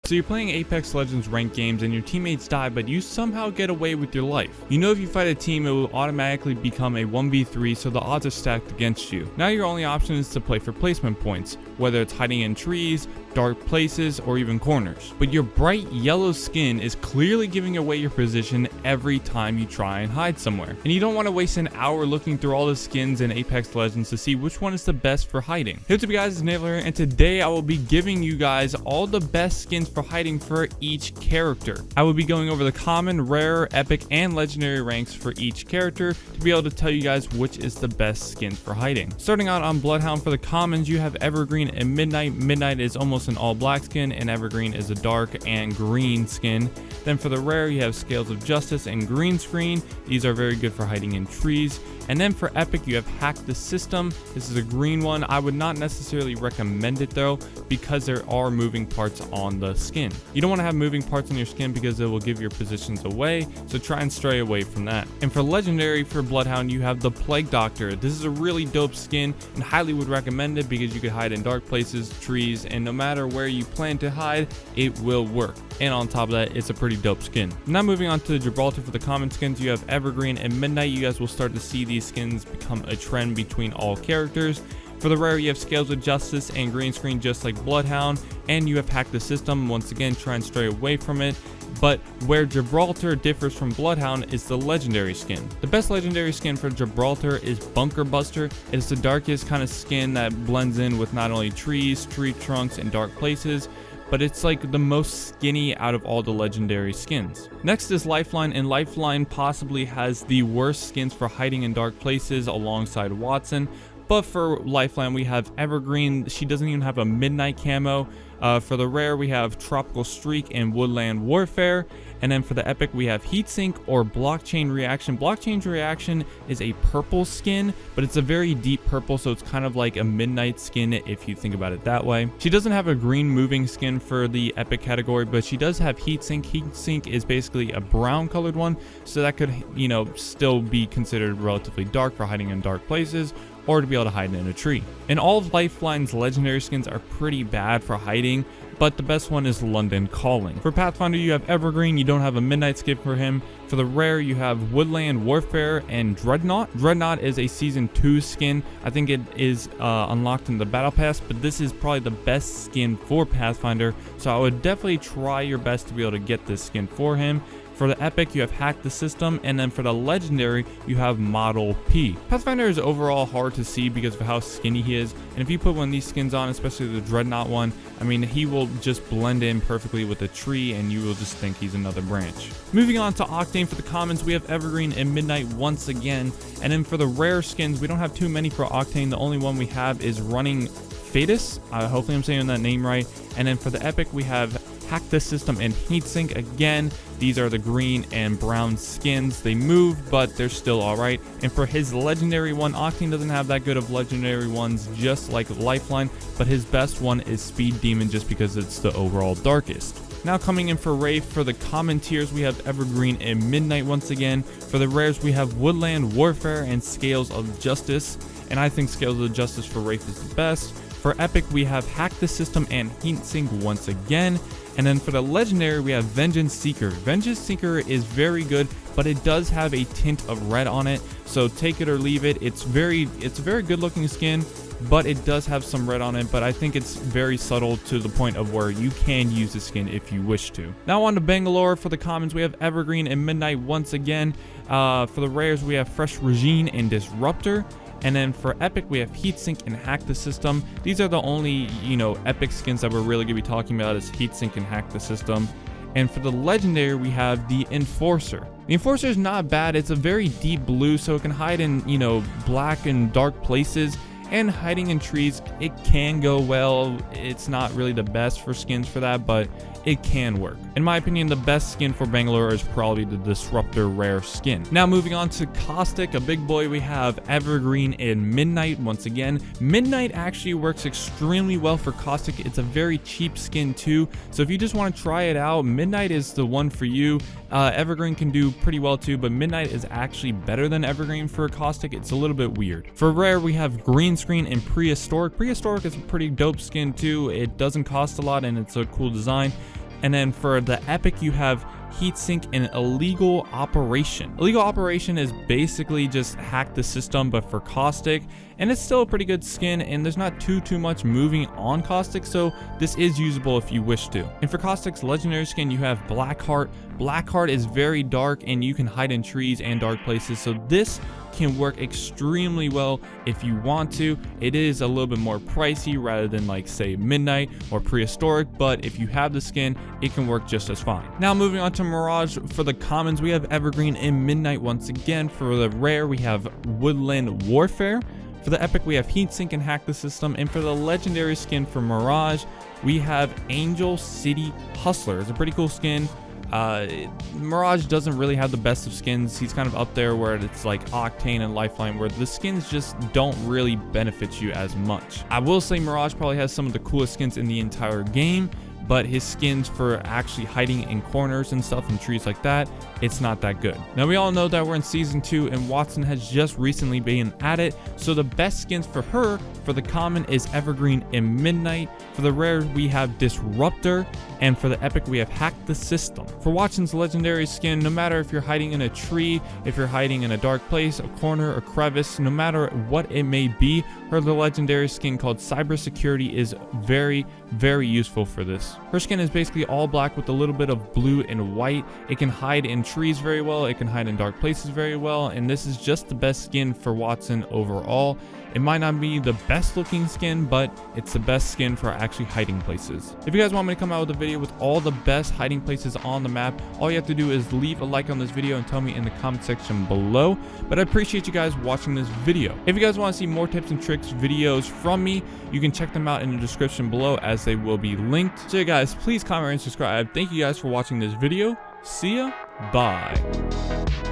So you're playing Apex Legends ranked games and your teammates die, but you somehow get away with your life. You know if you fight a team, it will automatically become a 1v3, so the odds are stacked against you. Now your only option is to play for placement points, whether it's hiding in trees, dark places, or even corners. But your bright yellow skin is clearly giving away your position every time you try and hide somewhere. And you don't want to waste an hour looking through all the skins in Apex Legends to see which one is the best for hiding. Hey, what's up guys, it's Navelow here, and today I will be giving you guys all the best skins for hiding for each character. I will be going over the common, rare, epic, and legendary ranks for each character to be able to tell you guys which is the best skin for hiding. Starting out on Bloodhound, for the commons you have Evergreen and Midnight. Midnight is almost an all black skin and Evergreen is a dark and green skin. Then for the rare you have Scales of Justice and Green Screen. These are very good for hiding in trees. And then for epic you have Hack the System. This is a green one. I would not necessarily recommend it though, because there are moving parts on the skin. You don't want to have moving parts on your skin because it will give your positions away, so try and stray away from that. And for legendary, for Bloodhound you have the Plague Doctor. This is a really dope skin and highly would recommend it because you could hide in dark places, trees, and no matter where you plan to hide, it will work. And on top of that, it's a pretty dope skin. Now moving on to Gibraltar, for the common skins you have Evergreen and Midnight. You guys will start to see these skins become a trend between all characters. For the rare you have Scales of Justice and Green Screen just like Bloodhound, and you have Hack the System. Once again, try and stray away from it. But where Gibraltar differs from Bloodhound is the legendary skin. The best legendary skin for Gibraltar is Bunker Buster. It's the darkest kind of skin that blends in with not only trees, tree trunks, and dark places, but it's like the most skinny out of all the legendary skins. Next is LifeLine, and LifeLine possibly has the worst skins for hiding in dark places alongside Watson. But for LifeLine we have Evergreen. She doesn't even have a midnight camo. For the rare we have Tropical Streak and Woodland Warfare. And then for the epic we have Heatsink or Blockchain Reaction. Blockchain Reaction is a purple skin, but it's a very deep purple, so it's kind of like a midnight skin if you think about it that way. She doesn't have a green moving skin for the epic category, but she does have Heatsink. Heatsink is basically a brown colored one, so that could, you know, still be considered relatively dark for hiding in dark places, or to be able to hide in a tree. And all of LifeLine's legendary skins are pretty bad for hiding, but the best one is London Calling. For Pathfinder you have Evergreen. You don't have a midnight skin for him. For the rare you have Woodland Warfare and Dreadnought. Dreadnought is a season 2 skin. I think it is unlocked in the battle pass, but this is probably the best skin for Pathfinder, so I would definitely try your best to be able to get this skin for him. For the epic you have Hack the System, and then for the legendary you have Model P. Pathfinder is overall hard to see because of how skinny he is, and if you put one of these skins on, especially the Dreadnought one, I mean, he will just blend in perfectly with the tree and you will just think he's another branch. Moving on to Octane, for the commons we have Evergreen and Midnight once again, and then for the rare skins we don't have too many for Octane. The only one we have is Running Fetus. Hopefully I'm saying that name right. And then for the epic we have Hack the System and Heatsink. Again, these are the green and brown skins. They move, but they're still alright. And for his legendary one, Octane doesn't have that good of legendary ones just like LifeLine, but his best one is Speed Demon just because it's the overall darkest. Now coming in for Wraith, for the common tiers we have Evergreen and Midnight once again. For the rares we have Woodland Warfare and Scales of Justice, and I think Scales of Justice for Wraith is the best. For epic we have Hack the System and Heatsink once again. And then for the legendary we have Vengeance Seeker. Vengeance Seeker is very good, but it does have a tint of red on it, so take it or leave it. It's a very good looking skin, but it does have some red on it, but I think it's very subtle to the point of where you can use the skin if you wish to. Now on to Bangalore. For the commons we have Evergreen and Midnight once again. For the rares we have Fresh Regime and Disruptor. And then for epic we have Heatsink and Hack the System. These are the only, you know, epic skins that we're really going to be talking about, is Heatsink and Hack the System. And for the legendary we have the Enforcer. The Enforcer is not bad. It's a very deep blue, so it can hide in, you know, black and dark places. And hiding in trees, it can go well. It's not really the best for skins for that, but it can work. In my opinion, the best skin for Bangalore is probably the Disruptor rare skin. Now moving on to Caustic, a big boy, we have Evergreen and Midnight once again. Midnight actually works extremely well for Caustic. It's a very cheap skin too, so if you just want to try it out, Midnight is the one for you. Evergreen can do pretty well too, but Midnight is actually better than Evergreen for Caustic. It's a little bit weird. For rare, we have Green Screen and Prehistoric. Prehistoric is a pretty dope skin too. It doesn't cost a lot and it's a cool design. And then for the epic, you have Heatsink and Illegal Operation. Illegal Operation is basically just hack the system, but for Caustic, and it's still a pretty good skin, and there's not too much moving on Caustic, so this is usable if you wish to. And for Caustic's legendary skin, you have Blackheart. Blackheart is very dark, and you can hide in trees and dark places, so this can work extremely well if you want to. It is a little bit more pricey rather than like say Midnight or Prehistoric, but if you have the skin, it can work just as fine. Now moving on to Mirage. For the commons, we have Evergreen and Midnight once again. For the rare, we have Woodland Warfare. For the epic, we have Heatsink and Hack the System. And for the legendary skin for Mirage, we have Angel City Hustler. It's a pretty cool skin. Mirage doesn't really have the best of skins. He's kind of up there where it's like Octane and LifeLine, where the skins just don't really benefit you as much. I will say Mirage probably has some of the coolest skins in the entire game, but his skins for actually hiding in corners and stuff and trees like that, it's not that good. Now we all know that we're in season 2 and Wattson has just recently been added, so the best skins for her for the common is Evergreen and Midnight. For the rare, we have Disruptor, and for the epic, we have Hack the System. For Wattson's legendary skin, no matter if you're hiding in a tree, if you're hiding in a dark place, a corner, a crevice, no matter what it may be, her legendary skin called Cybersecurity is very useful for this. Her skin is basically all black with a little bit of blue and white. It can hide in trees very well, it can hide in dark places very well, and this is just the best skin for Wattson overall. It might not be the best looking skin, but it's the best skin for actually hiding places. If you guys want me to come out with a video with all the best hiding places on the map, all you have to do is leave a like on this video and tell me in the comment section below. But I appreciate you guys watching this video. If you guys want to see more tips and tricks videos from me, you can check them out in the description below as they will be linked. So yeah guys, please comment and subscribe. Thank you guys for watching this video. See ya. Bye.